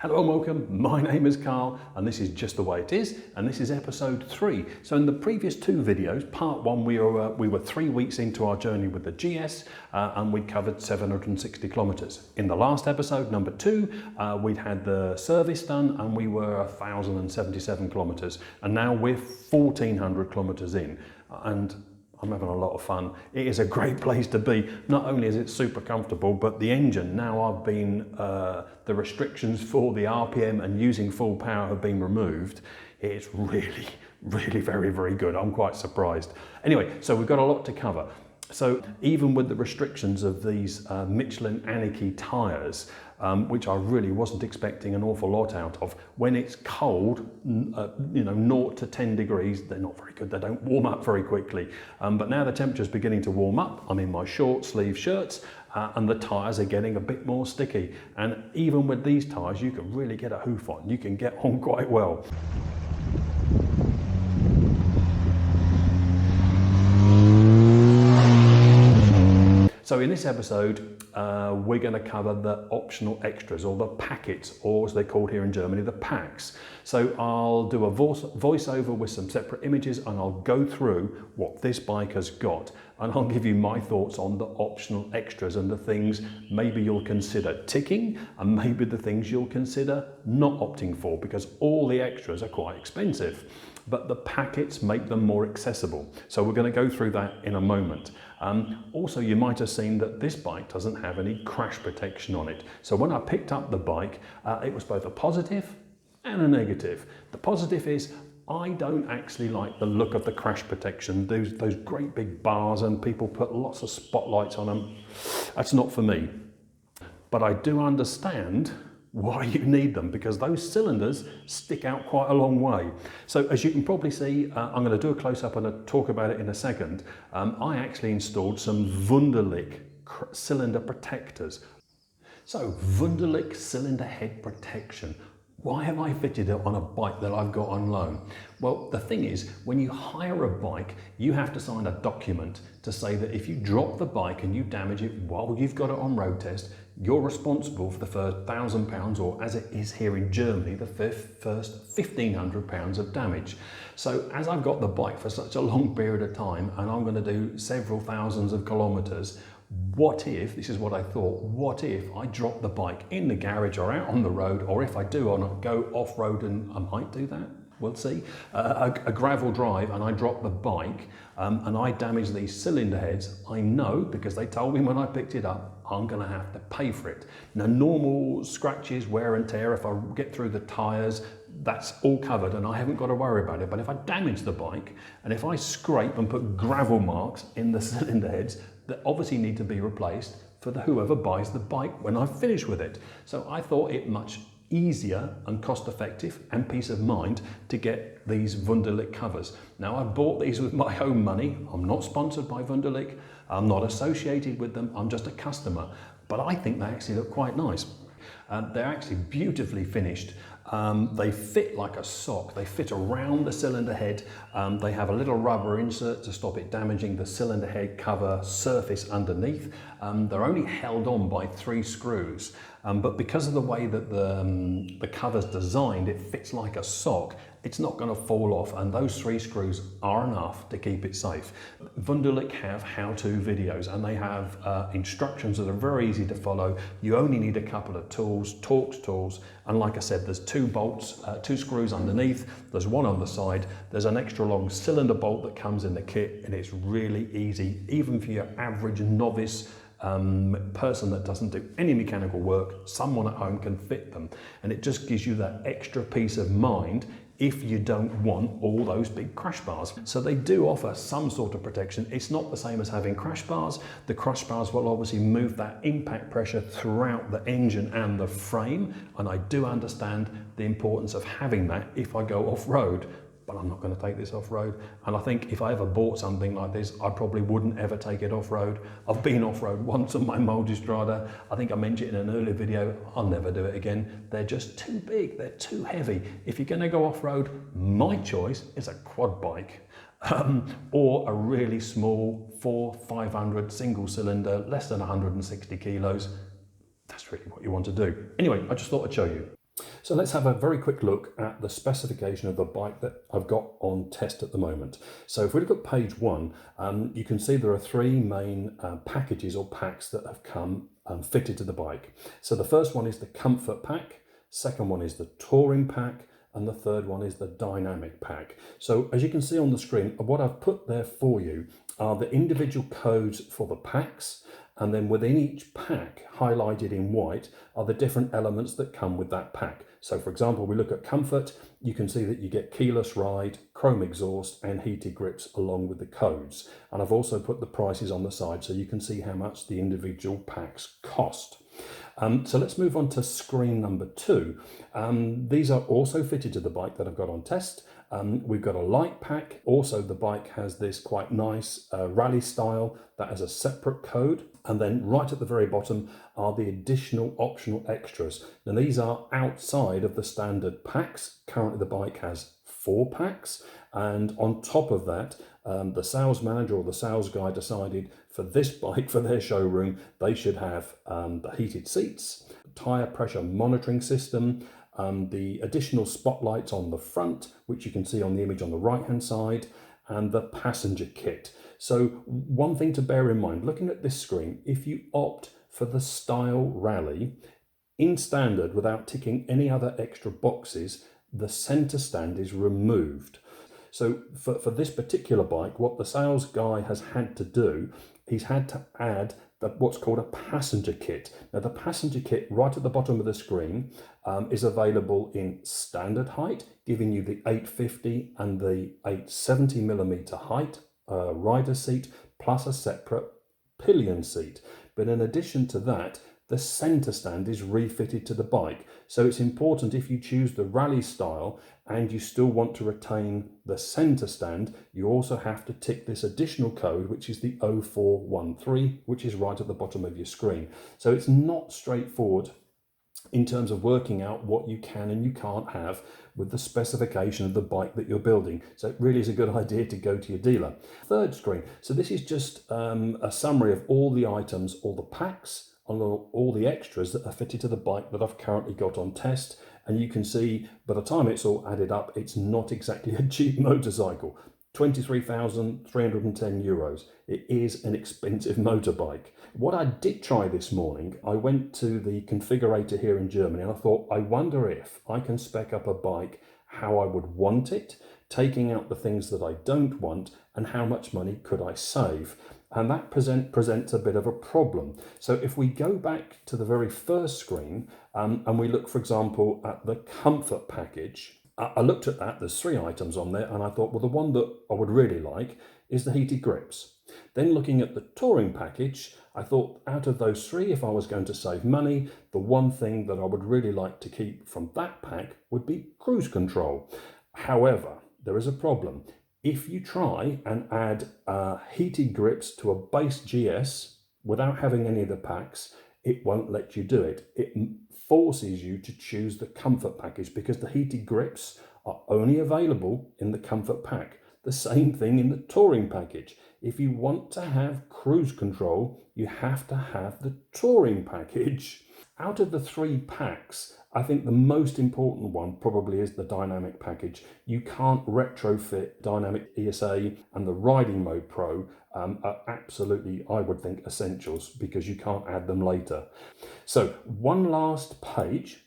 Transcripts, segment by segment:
Hello and welcome, my name is Carl and this is Just the Way It Is, and this is episode 3. So in the previous 2 videos, part 1 we were 3 weeks into our journey with the GS and we covered 760 kilometers. In the last episode, number 2, we'd had the service done and we were 1,077 kilometers, and now we're 1,400 kilometers in, and I'm having a lot of fun. It is a great place to be. Not only is it super comfortable, but the engine, now I've been, the restrictions for the RPM and using full power have been removed. It's really very, very good. I'm quite surprised. Anyway, so we've got a lot to cover. So even with the restrictions of these Michelin Anakee tyres, which I really wasn't expecting an awful lot out of, when it's cold, 0 to 10 degrees, they're not very good. They don't warm up very quickly. But now the temperature's beginning to warm up. I'm in my short sleeve shirts and the tyres are getting a bit more sticky. And even with these tyres, you can really get a hoof on. You can get on quite well. So in this episode, we're going to cover the optional extras, or the packets, or as they're called here in Germany, the packs. So I'll do a voiceover with some separate images and I'll go through what this bike has got, and I'll give you my thoughts on the optional extras and the things maybe you'll consider ticking and maybe the things you'll consider not opting for, because all the extras are quite expensive. But the packets make them more accessible. So we're going to go through that in a moment. Also, you might have seen that this bike doesn't have any crash protection on it. So when I picked up the bike, it was both a positive and a negative. The positive is I don't actually like the look of the crash protection, those great big bars, and people put lots of spotlights on them. That's not for me. But I do understand why you need them, because those cylinders stick out quite a long way. So as you can probably see, I'm going to do a close-up and I'll talk about it in a second. I actually installed some Vundelic cylinder protectors. So Wunderlich cylinder head protection. Why have I fitted it on a bike that I've got on loan? Well, the thing is, when you hire a bike, you have to sign a document to say that if you drop the bike and you damage it while you've got it on road test, you're responsible for the first £1,000, or as it is here in Germany, the first £1,500 of damage. So as I've got the bike for such a long period of time, and I'm going to do several thousands of kilometers, what if, this is what I thought, what if I drop the bike in the garage or out on the road, or if I do go off-road, and I might do that, we'll see, a gravel drive, and I drop the bike and I damage these cylinder heads, I know, because they told me when I picked it up, I'm going to have to pay for it. Now, normal scratches, wear and tear, if I get through the tyres, that's all covered and I haven't got to worry about it. But if I damage the bike, and if I scrape and put gravel marks in the cylinder heads, that obviously need to be replaced for whoever buys the bike when I've finished with it. So I thought it much easier and cost effective and peace of mind to get these Vundelic covers. Now, I bought these with my own money. I'm not sponsored by Vundelic. I'm not associated with them. I'm just a customer. But I think they actually look quite nice. They're actually beautifully finished. They fit like a sock. They fit around the cylinder head. They have a little rubber insert to stop it damaging the cylinder head cover surface underneath. They're only held on by 3 screws. But because of the way that the cover's designed, it fits like a sock. It's not going to fall off, and those 3 screws are enough to keep it safe. Vundelic have how-to videos, and they have instructions that are very easy to follow. You only need a couple of tools, Torx tools, and like I said, there's 2 bolts, 2 screws underneath, there's 1 on the side, there's an extra long cylinder bolt that comes in the kit, and it's really easy, even for your average novice person that doesn't do any mechanical work. Someone at home can fit them, and it just gives you that extra peace of mind if you don't want all those big crash bars. So they do offer some sort of protection. It's not the same as having crash bars. The crash bars will obviously move that impact pressure throughout the engine and the frame, and I do understand the importance of having that if I go off-road. But I'm not going to take this off-road, and I think if I ever bought something like this, I probably wouldn't ever take it off-road. I've been off-road once on my Multistrada. I think I mentioned it in an earlier video. I'll never do it again. They're just too big, they're too heavy. If you're going to go off-road, my choice is a quad bike. Or a really small 400-500 single cylinder, less than 160 kilos. That's really what you want to do. Anyway, I just thought I'd show you. So let's have a very quick look at the specification of the bike that I've got on test at the moment. So if we look at page 1, you can see there are 3 main packages or packs that have come fitted to the bike. So the first one is the comfort pack, second one is the touring pack, and the third one is the dynamic pack. So as you can see on the screen, what I've put there for you are the individual codes for the packs, and then within each pack, highlighted in white, are the different elements that come with that pack. So for example, we look at comfort, you can see that you get keyless ride, chrome exhaust and heated grips along with the codes. And I've also put the prices on the side so you can see how much the individual packs cost. So let's move on to screen number 2. These are also fitted to the bike that I've got on test. We've got a light pack. Also, the bike has this quite nice rally style that has a separate code. And then right at the very bottom are the additional optional extras. Now these are outside of the standard packs. Currently the bike has 4 packs. And on top of that, the sales manager or the sales guy decided for this bike, for their showroom, they should have the heated seats, tyre pressure monitoring system, the additional spotlights on the front, which you can see on the image on the right hand side, and the passenger kit. So one thing to bear in mind, looking at this screen, if you opt for the style rally, in standard without ticking any other extra boxes, the centre stand is removed. So for this particular bike, what the sales guy has had to do, he's had to add what's called a passenger kit. Now the passenger kit right at the bottom of the screen is available in standard height, giving you the 850 and the 870mm height rider seat, plus a separate pillion seat. But in addition to that, the centre stand is refitted to the bike. So it's important, if you choose the rally style and you still want to retain the centre stand, you also have to tick this additional code, which is the 0413, which is right at the bottom of your screen. So it's not straightforward in terms of working out what you can and you can't have with the specification of the bike that you're building. So it really is a good idea to go to your dealer. Third screen. So this is just a summary of all the items, all the packs, all the extras that are fitted to the bike that I've currently got on test. And you can see by the time it's all added up, it's not exactly a cheap motorcycle. 23,310 euros. It is an expensive motorbike. What I did try this morning, I went to the configurator here in Germany and I thought, I wonder if I can spec up a bike how I would want it, taking out the things that I don't want, and how much money could I save. And that presents a bit of a problem. So if we go back to the very first screen and we look, for example, at the comfort package, I looked at that, there's 3 items on there, and I thought, well, the one that I would really like is the heated grips. Then looking at the touring package, I thought out of those 3, if I was going to save money, the one thing that I would really like to keep from that pack would be cruise control. However, there is a problem. If you try and add heated grips to a base GS without having any of the packs, it won't let you do it. It forces you to choose the comfort package because the heated grips are only available in the comfort pack. The same thing in the touring package. If you want to have cruise control, you have to have the touring package. Out of the 3 packs, I think the most important one probably is the dynamic package. You can't retrofit dynamic ESA, and the riding mode Pro are absolutely, I would think, essentials because you can't add them later. So one last page,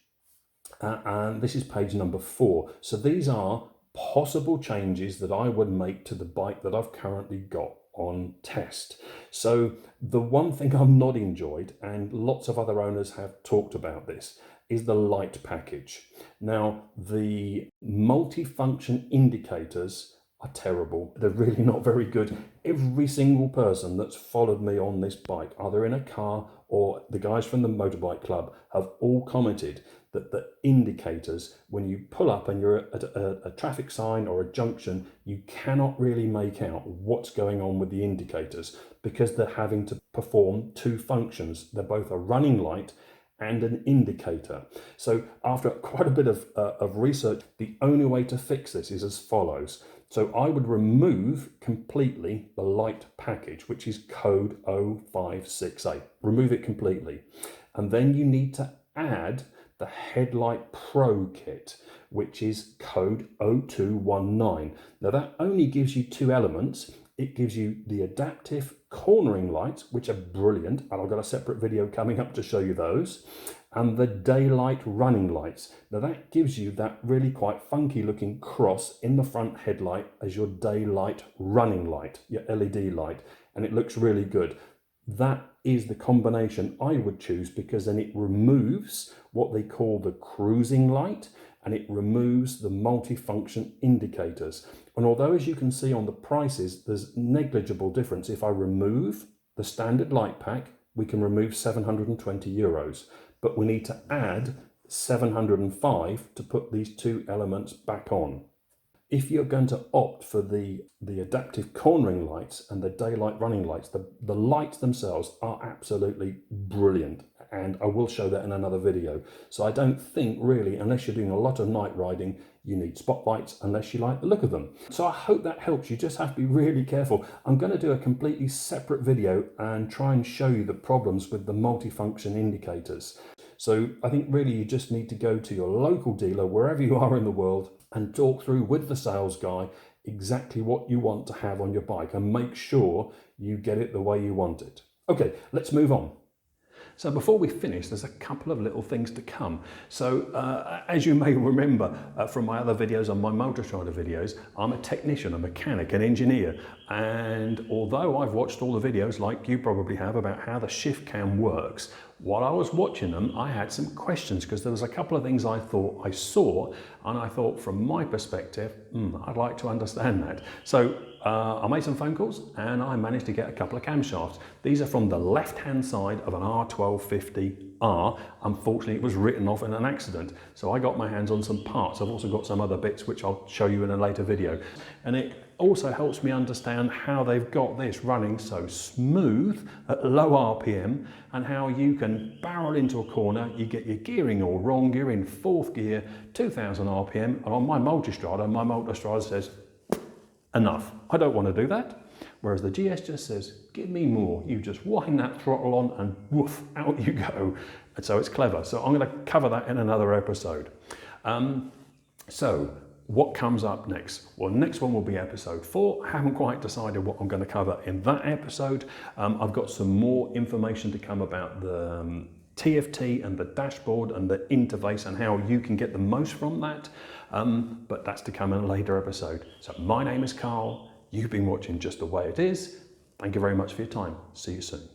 and this is page number 4. So these are possible changes that I would make to the bike that I've currently got on test. So the one thing I've not enjoyed, and lots of other owners have talked about this, is the light package. Now, the multifunction indicators are terrible. They're really not very good. Every single person that's followed me on this bike, either in a car or the guys from the motorbike club, have all commented that the indicators, when you pull up and you're at a traffic sign or a junction, you cannot really make out what's going on with the indicators because they're having to perform 2 functions. They're both a running light and an indicator. So after quite a bit of research, the only way to fix this is as follows. So I would remove completely the light package, which is code 0568. Remove it completely. And then you need to add the Headlight Pro kit, which is code 0219. Now that only gives you two elements. It gives you the adaptive cornering lights, which are brilliant, and I've got a separate video coming up to show you those, and the daylight running lights. Now that gives you that really quite funky looking cross in the front headlight as your daylight running light, your LED light, and it looks really good. That is the combination I would choose, because then it removes what they call the cruising light, and it removes the multifunction indicators. And although, as you can see on the prices, there's negligible difference. If I remove the standard light pack, we can remove 720 euros, but we need to add 705 to put these two elements back on. If you're going to opt for the adaptive cornering lights and the daylight running lights, the lights themselves are absolutely brilliant. And I will show that in another video. So I don't think really, unless you're doing a lot of night riding, you need spotlights unless you like the look of them. So I hope that helps. You just have to be really careful. I'm going to do a completely separate video and try and show you the problems with the multifunction indicators. So I think really you just need to go to your local dealer, wherever you are in the world, and talk through with the sales guy exactly what you want to have on your bike and make sure you get it the way you want it. Okay, let's move on. So before we finish, there's a couple of little things to come. So as you may remember from my other videos, on my Motorstrider videos, I'm a technician, a mechanic, an engineer. And although I've watched all the videos, like you probably have, about how the shift cam works, while I was watching them, I had some questions, because there was a couple of things I thought I saw, and I thought from my perspective, I'd like to understand that. So I made some phone calls and I managed to get a couple of camshafts. These are from the left-hand side of an R1250R. Unfortunately, it was written off in an accident. So I got my hands on some parts. I've also got some other bits, which I'll show you in a later video. And it also helps me understand how they've got this running so smooth at low RPM, and how you can barrel into a corner, you get your gearing all wrong, you're in fourth gear, 2000 RPM, and on my Multistrada says, enough, I don't want to do that. Whereas the GS just says, give me more. You just wind that throttle on and woof, out you go. And so it's clever. So I'm going to cover that in another episode. So what comes up next? Well, next one will be episode 4. I haven't quite decided what I'm going to cover in that episode. I've got some more information to come about the TFT and the dashboard and the interface and how you can get the most from that. But that's to come in a later episode. So my name is Carl. You've been watching Just the Way It Is. Thank you very much for your time. See you soon.